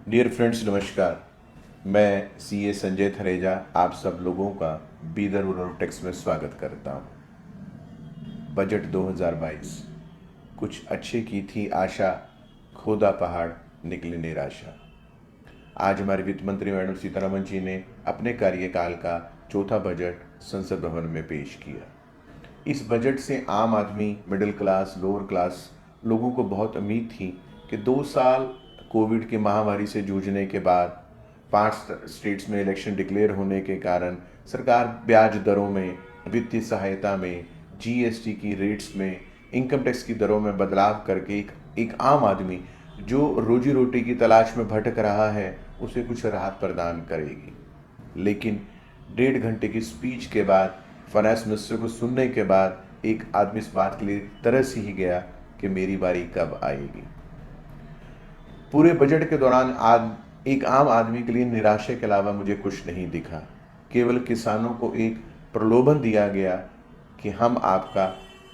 Dear friends, नमस्कार। मैं CA Sanjay Thareja आप सब लोगों का बीदर रूरल टेक्स में स्वागत करता हूँ। बजट 2022 कुछ अच्छे की थी आशा, खोदा पहाड़ निकली निराशा। आज हमारे वित्त मंत्री मैडम सीतारमण जी ने अपने कार्यकाल का चौथा बजट संसद भवन में पेश किया। इस बजट से आम आदमी, मिडिल क्लास, लोअर क्लास लोगों को बहुत उम्मीद थी कि 2 साल कोविड की महामारी से जूझने के बाद 5 स्टेट्स में इलेक्शन डिक्लेयर होने के कारण सरकार ब्याज दरों में, वित्तीय सहायता में, जीएसटी की रेट्स में, इनकम टैक्स की दरों में बदलाव करके एक आम आदमी जो रोजी रोटी की तलाश में भटक रहा है उसे कुछ राहत प्रदान करेगी। लेकिन 1.5 घंटे की स्पीच के बाद, फाइनेंस मिनिस्टर को सुनने के बाद एक आदमी इस बात के लिए तरस ही गया कि मेरी बारी कब आएगी। पूरे बजट के दौरान आज एक आम आदमी के लिए निराशा के अलावा मुझे कुछ नहीं दिखा। केवल किसानों को एक प्रलोभन दिया गया कि हम आपका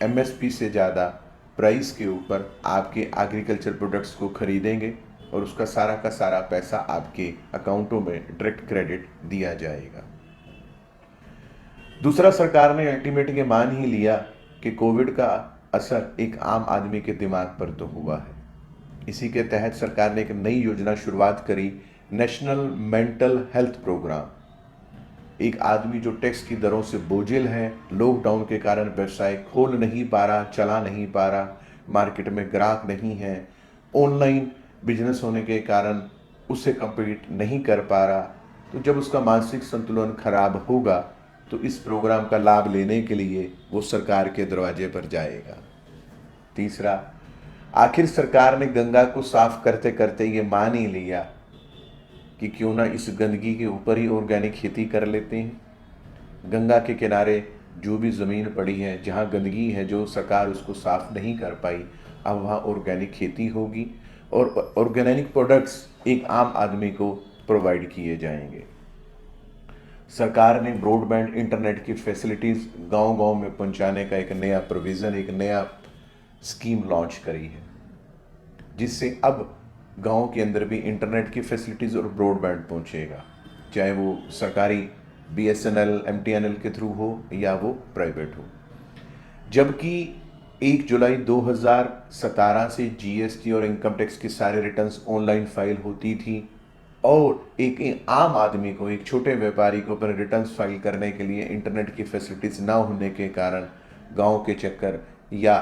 एमएसपी से ज़्यादा प्राइस के ऊपर आपके एग्रीकल्चर प्रोडक्ट्स को खरीदेंगे और उसका सारा का सारा पैसा आपके अकाउंटों में डायरेक्ट क्रेडिट दिया जाएगा। दूसरा, सरकार ने अल्टीमेट ये मान ही लिया कि कोविड का असर एक आम आदमी के दिमाग पर तो हुआ है। इसी के तहत सरकार ने एक नई योजना शुरुआत करी, नेशनल मेंटल हेल्थ प्रोग्राम। एक आदमी जो टैक्स की दरों से बोझिल है, लॉकडाउन के कारण व्यवसाय खोल नहीं पा रहा, चला नहीं पा रहा, मार्केट में ग्राहक नहीं है, ऑनलाइन बिजनेस होने के कारण उसे कम्पीट नहीं कर पा रहा, तो जब उसका मानसिक संतुलन खराब होगा तो इस प्रोग्राम का लाभ लेने के लिए वो सरकार के दरवाजे पर जाएगा। तीसरा, आखिर सरकार ने गंगा को साफ करते करते ये मान ही लिया कि क्यों ना इस गंदगी के ऊपर ही ऑर्गेनिक खेती कर लेते हैं। गंगा के किनारे जो भी ज़मीन पड़ी है, जहाँ गंदगी है, जो सरकार उसको साफ नहीं कर पाई, अब वहाँ ऑर्गेनिक खेती होगी और ऑर्गेनिक प्रोडक्ट्स एक आम आदमी को प्रोवाइड किए जाएंगे। सरकार ने ब्रॉडबैंड इंटरनेट की फैसिलिटीज़ गांव-गांव में पहुंचाने का एक नया प्रोविज़न, एक नया स्कीम लॉन्च करी है, जिससे अब गांव के अंदर भी इंटरनेट की फैसिलिटीज़ और ब्रॉडबैंड पहुंचेगा, चाहे वो सरकारी बीएसएनएल, एमटीएनएल के थ्रू हो या वो प्राइवेट हो। जबकि 1 जुलाई 2017 से जीएसटी और इनकम टैक्स की सारे रिटर्न्स ऑनलाइन फाइल होती थी और एक आम आदमी को, एक छोटे व्यापारी को अपने रिटर्न्स फाइल करने के लिए इंटरनेट की फैसिलिटीज़ ना होने के कारण गांव के चक्कर या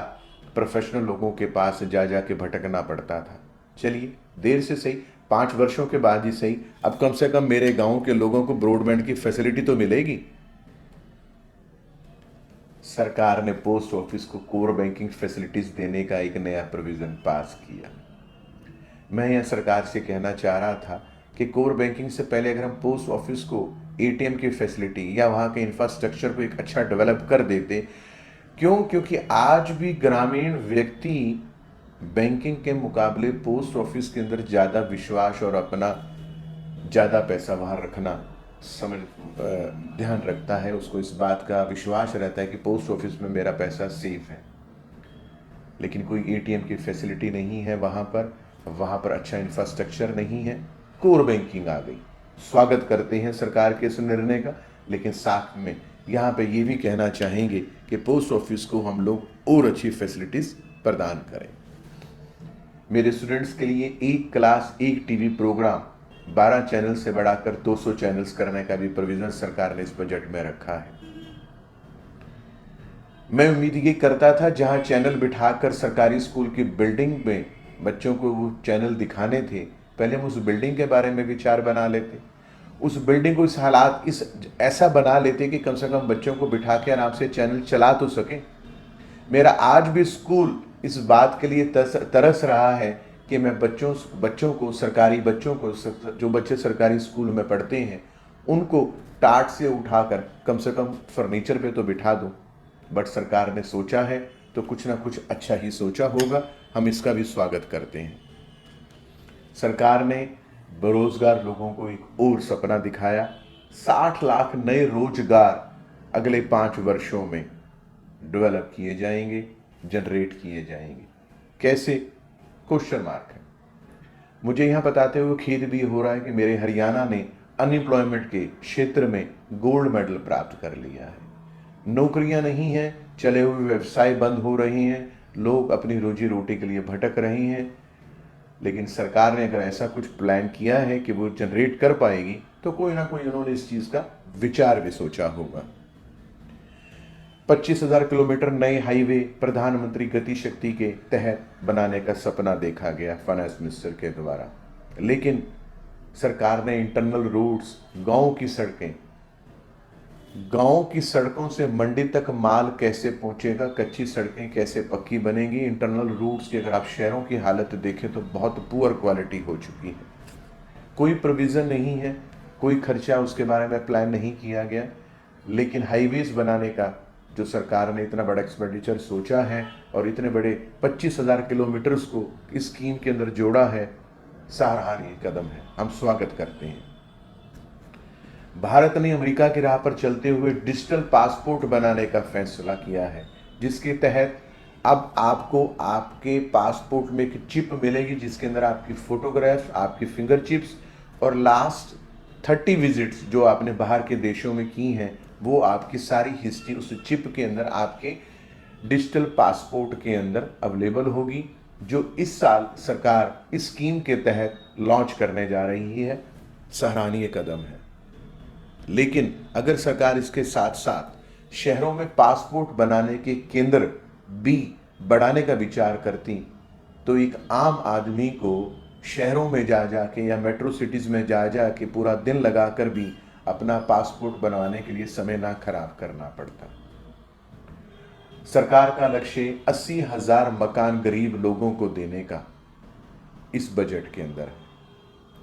प्रोफेशनल लोगों के पास जा जा के भटकना पड़ता था। चलिए, देर से सही, 5 वर्षों के बाद ही सही, अब कम से कम मेरे गांव के लोगों को ब्रॉडबैंड की फैसिलिटी तो मिलेगी। सरकार ने पोस्ट ऑफिस को कोर बैंकिंग फैसिलिटीज देने का एक नया प्रोविजन पास किया। मैं यह सरकार से कहना चाह रहा था कि कोर बैंकिंग से पहले अगर हम पोस्ट ऑफिस को एटीएम की फैसिलिटी या वहाँ के इंफ्रास्ट्रक्चर को एक अच्छा डेवलप कर देते। क्यों? क्योंकि आज भी ग्रामीण व्यक्ति बैंकिंग के मुकाबले पोस्ट ऑफिस के अंदर ज़्यादा विश्वास और अपना ज़्यादा पैसा वहाँ रखना समझ ध्यान रखता है। उसको इस बात का विश्वास रहता है कि पोस्ट ऑफिस में मेरा पैसा सेफ है। लेकिन कोई एटीएम की फैसिलिटी नहीं है वहाँ पर अच्छा इंफ्रास्ट्रक्चर नहीं है। कोर बैंकिंग आ गई। स्वागत करते हैं सरकार के इस निर्णय का, लेकिन साथ में यहाँ पे ये भी कहना चाहेंगे कि पोस्ट ऑफिस को हम लोग और अच्छी फैसिलिटीज़ प्रदान करें। मेरे स्टूडेंट्स के लिए एक क्लास एक टीवी प्रोग्राम 12 चैनल से बढ़ाकर 200 चैनल्स करने का भी प्रोविजन सरकार ने इस बजट में रखा है। मैं उम्मीद ये करता था जहां चैनल बिठाकर सरकारी स्कूल की बिल्डिंग में बच्चों को वो चैनल दिखाने थे, पहले हम उस बिल्डिंग के बारे में विचार बना लेते, उस बिल्डिंग को इस हालात इस ऐसा बना लेते कि कम से कम बच्चों को बिठा के आराम से चैनल चला तो सके। मेरा आज भी स्कूल इस बात के लिए तरस रहा है कि मैं बच्चों को सरकारी बच्चों को, जो बच्चे सरकारी स्कूल में पढ़ते हैं, उनको टाट से उठाकर कम से कम फर्नीचर पे तो बिठा दूं। बट सरकार ने सोचा है तो कुछ ना कुछ अच्छा ही सोचा होगा, हम इसका भी स्वागत करते हैं। सरकार ने बेरोजगार लोगों को एक और सपना दिखाया। 60 लाख नए रोजगार अगले 5 वर्षों में डेवलप किए जाएंगे, जनरेट किए जाएंगे। कैसे? क्वेश्चन मार्क है। मुझे यहाँ बताते हुए खेद भी हो रहा है कि मेरे हरियाणा ने अनएम्प्लॉयमेंट के क्षेत्र में गोल्ड मेडल प्राप्त कर लिया है। नौकरियां नहीं हैं, चले हुए व्यवसाय बंद हो रहे हैं, लोग अपनी रोजी रोटी के लिए भटक रहे हैं। लेकिन सरकार ने अगर ऐसा कुछ प्लान किया है कि वो जनरेट कर पाएगी, तो कोई ना कोई उन्होंने इस चीज का विचार भी सोचा होगा। 25,000 किलोमीटर नए हाईवे प्रधानमंत्री गति शक्ति के तहत बनाने का सपना देखा गया फाइनेंस मिनिस्टर के द्वारा, लेकिन सरकार ने इंटरनल रोड्स, गांव की सड़कों से मंडी तक माल कैसे पहुंचेगा, कच्ची सड़कें कैसे पक्की बनेंगी, इंटरनल रूट्स की अगर आप शहरों की हालत देखें तो बहुत पुअर क्वालिटी हो चुकी है। कोई प्रोविज़न नहीं है, कोई खर्चा उसके बारे में प्लान नहीं किया गया। लेकिन हाईवेज बनाने का जो सरकार ने इतना बड़ा एक्सपेंडिचर सोचा है और इतने बड़े 25,000 किलोमीटर्स को इस स्कीम के अंदर जोड़ा है, सराहनीय कदम है, हम स्वागत करते हैं। भारत ने अमेरिका की राह पर चलते हुए डिजिटल पासपोर्ट बनाने का फैसला किया है, जिसके तहत अब आपको आपके पासपोर्ट में एक चिप मिलेगी जिसके अंदर आपकी फोटोग्राफ, आपकी फिंगर चिप्स और लास्ट 30 विजिट्स जो आपने बाहर के देशों में की हैं, वो आपकी सारी हिस्ट्री उस चिप के अंदर आपके डिजिटल पासपोर्ट के अंदर अवेलेबल होगी, जो इस साल सरकार इस स्कीम के तहत लॉन्च करने जा रही है। सराहनीय कदम है। लेकिन अगर सरकार इसके साथ साथ शहरों में पासपोर्ट बनाने के केंद्र भी बढ़ाने का विचार करती, तो एक आम आदमी को शहरों में जा के या मेट्रो सिटीज़ में जा के पूरा दिन लगाकर भी अपना पासपोर्ट बनवाने के लिए समय ना खराब करना पड़ता। सरकार का लक्ष्य 80,000 मकान गरीब लोगों को देने का इस बजट के अंदर है।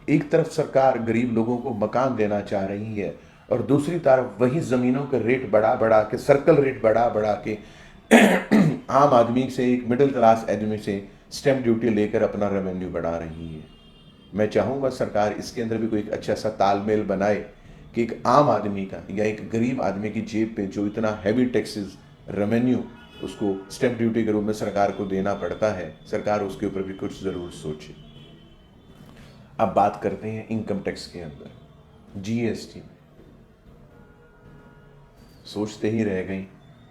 एक तरफ सरकार गरीब लोगों को मकान देना चाह रही है और दूसरी तरफ वही जमीनों के रेट बढ़ा के, सर्कल रेट बढ़ा के आम आदमी से, एक मिडिल क्लास आदमी से स्टैंप ड्यूटी लेकर अपना रेवेन्यू बढ़ा रही है। मैं चाहूँगा सरकार इसके अंदर भी कोई एक अच्छा सा तालमेल बनाए कि एक आम आदमी का या एक गरीब आदमी की जेब पे जो इतना हैवी टैक्सेस रेवेन्यू उसको स्टैंप ड्यूटी के रूप में सरकार को देना पड़ता है, सरकार उसके ऊपर भी कुछ ज़रूर सोचे। अब बात करते हैं इनकम टैक्स के अंदर जीएसटी में। सोचते ही रह गई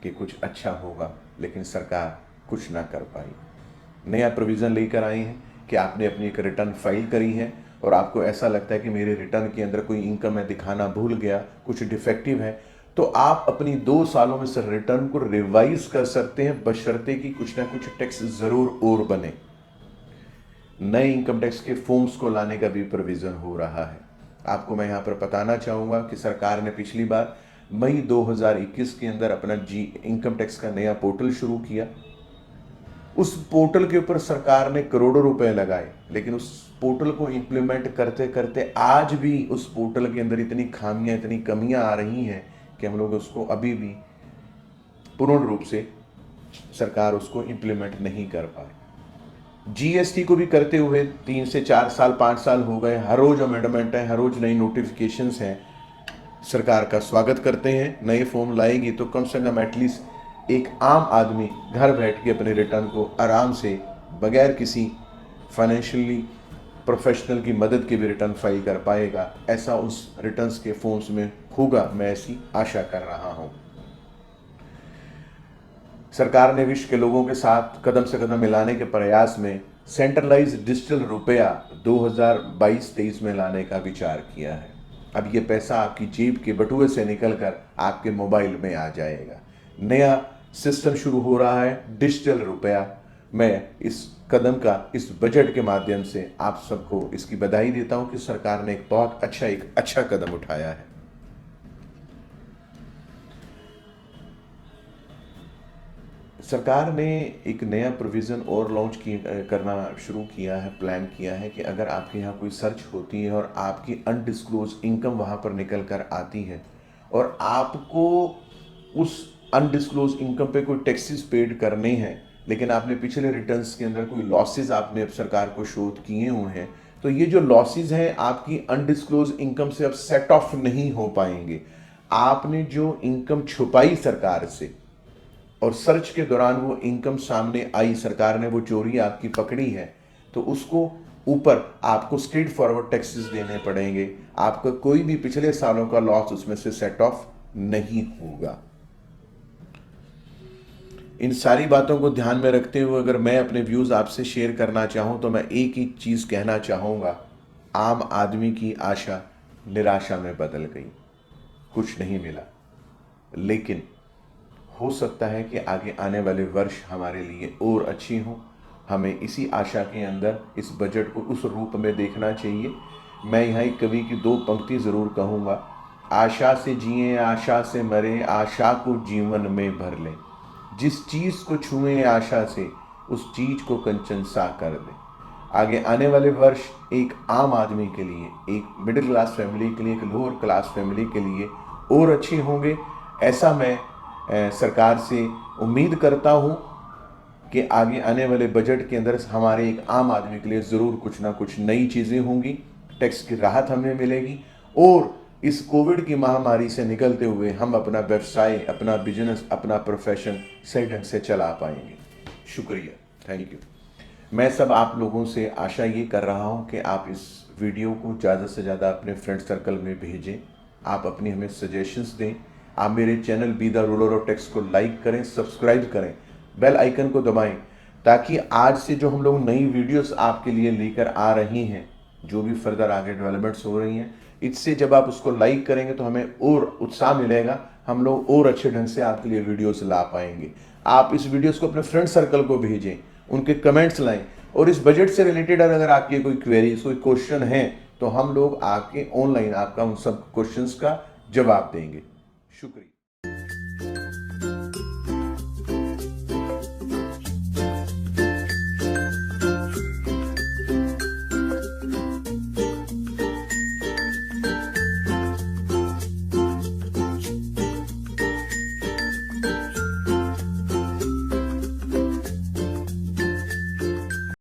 कि कुछ अच्छा होगा, लेकिन सरकार कुछ ना कर पाई। नया प्रोविज़न लेकर आई है कि आपने अपनी एक रिटर्न फाइल करी है और आपको ऐसा लगता है कि मेरे रिटर्न के अंदर कोई इनकम मैं दिखाना भूल गया, कुछ डिफेक्टिव है, तो आप अपनी 2 सालों में से रिटर्न को रिवाइज कर सकते हैं, बशर्ते कि कुछ ना कुछ टैक्स ज़रूर और बने। नए इनकम टैक्स के फॉर्म्स को लाने का भी प्रोविज़न हो रहा है। आपको मैं यहाँ पर बताना चाहूँगा कि सरकार ने पिछली बार मई 2021 के अंदर अपना इनकम टैक्स का नया पोर्टल शुरू किया। उस पोर्टल के ऊपर सरकार ने करोड़ों रुपए लगाए, लेकिन उस पोर्टल को इम्प्लीमेंट करते करते आज भी उस पोर्टल के अंदर इतनी खामियां, इतनी कमियां आ रही हैं कि हम लोग उसको अभी भी पूर्ण रूप से सरकार उसको इम्प्लीमेंट नहीं कर पाए। जीएसटी को भी करते हुए 3 से 4 साल 5 साल हो गए, हर रोज अमेंडमेंट है, हर रोज नई नोटिफिकेशंस हैं। सरकार का स्वागत करते हैं, नए फॉर्म लाएगी तो कम से कम एटलीस्ट एक आम आदमी घर बैठ के अपने रिटर्न को आराम से बगैर किसी फाइनेंशियली प्रोफेशनल की मदद के भी रिटर्न फाइल कर पाएगा। ऐसा उस रिटर्न्स के फॉर्म्स में होगा, मैं ऐसी आशा कर रहा हूं। सरकार ने विश्व के लोगों के साथ कदम से कदम मिलाने के प्रयास में सेंट्रलाइज्ड डिजिटल रुपया 2022-23 में लाने का विचार किया है। अब ये पैसा आपकी जेब के बटुए से निकलकर आपके मोबाइल में आ जाएगा। नया सिस्टम शुरू हो रहा है डिजिटल रुपया। मैं इस कदम का इस बजट के माध्यम से आप सबको इसकी बधाई देता हूं कि सरकार ने एक अच्छा कदम उठाया है। सरकार ने एक नया प्रोविज़न और लॉन्च करना शुरू किया है, प्लान किया है कि अगर आपके यहाँ कोई सर्च होती है और आपकी अनडिस्क्लोज इनकम वहाँ पर निकल कर आती है और आपको उस अनडिस्क्लोज इनकम पे कोई टैक्सेस पेड करने हैं, लेकिन आपने पिछले रिटर्न्स के अंदर कोई लॉसेस आपने सरकार को शोध किए हुए हैं, तो ये जो लॉसेस हैं आपकी अनडिस्क्लोज इनकम से अब सेट ऑफ नहीं हो पाएंगे। आपने जो इनकम छुपाई सरकार से और सर्च के दौरान वो इनकम सामने आई, सरकार ने वो चोरी आपकी पकड़ी है, तो उसको ऊपर आपको स्ट्रेट फॉरवर्ड टैक्सेस देने पड़ेंगे। आपका कोई भी पिछले सालों का लॉस उसमें से सेट ऑफ नहीं होगा। इन सारी बातों को ध्यान में रखते हुए अगर मैं अपने व्यूज़ आपसे शेयर करना चाहूँ तो मैं एक ही चीज़ कहना चाहूँगा, आम आदमी की आशा निराशा में बदल गई, कुछ नहीं मिला। लेकिन हो सकता है कि आगे आने वाले वर्ष हमारे लिए और अच्छी हों। हमें इसी आशा के अंदर इस बजट को उस रूप में देखना चाहिए। मैं यहाँ एक कवि की 2 पंक्ति ज़रूर कहूँगा, आशा से जिए आशा से मरे, आशा को जीवन में भर लें। जिस चीज़ को छुएं आशा से, उस चीज़ को कंचन सा कर दें। आगे आने वाले वर्ष एक आम आदमी के लिए, एक मिडिल क्लास फैमिली के लिए, एक लोअर क्लास फैमिली के लिए और अच्छे होंगे, ऐसा मैं सरकार से उम्मीद करता हूँ कि आगे आने वाले बजट के अंदर हमारे एक आम आदमी के लिए ज़रूर कुछ ना कुछ नई चीज़ें होंगी, टैक्स की राहत हमें मिलेगी और इस कोविड की महामारी से निकलते हुए हम अपना व्यवसाय, अपना बिजनेस, अपना प्रोफेशन सही ढंग से चला पाएंगे। शुक्रिया, थैंक यू। मैं सब आप लोगों से आशा ये कर रहा हूँ कि आप इस वीडियो को ज़्यादा से ज़्यादा अपने फ्रेंड सर्कल में भेजें, आप अपनी हमें सजेशंस दें, आप मेरे channel be the ruler of tax को लाइक करें, सब्सक्राइब करें, बेल आइकन को दबाएं, ताकि आज से जो हम लोग नई वीडियोस आपके लिए लेकर आ रही हैं, जो भी फर्दर आगे डेवलपमेंट्स हो रही हैं, इससे जब आप उसको लाइक करेंगे तो हमें और उत्साह मिलेगा, हम लोग और अच्छे ढंग से आपके लिए वीडियोस ला पाएंगे। आप इस वीडियोस को अपने फ्रेंड सर्कल को भेजें, उनके कमेंट्स लाएं और इस बजट से रिलेटेड अगर आपकी कोई क्वेरीज, कोई क्वेश्चन है तो हम लोग आके ऑनलाइन आपका उन सब क्वेश्चंस का जवाब देंगे। शुक्रिया।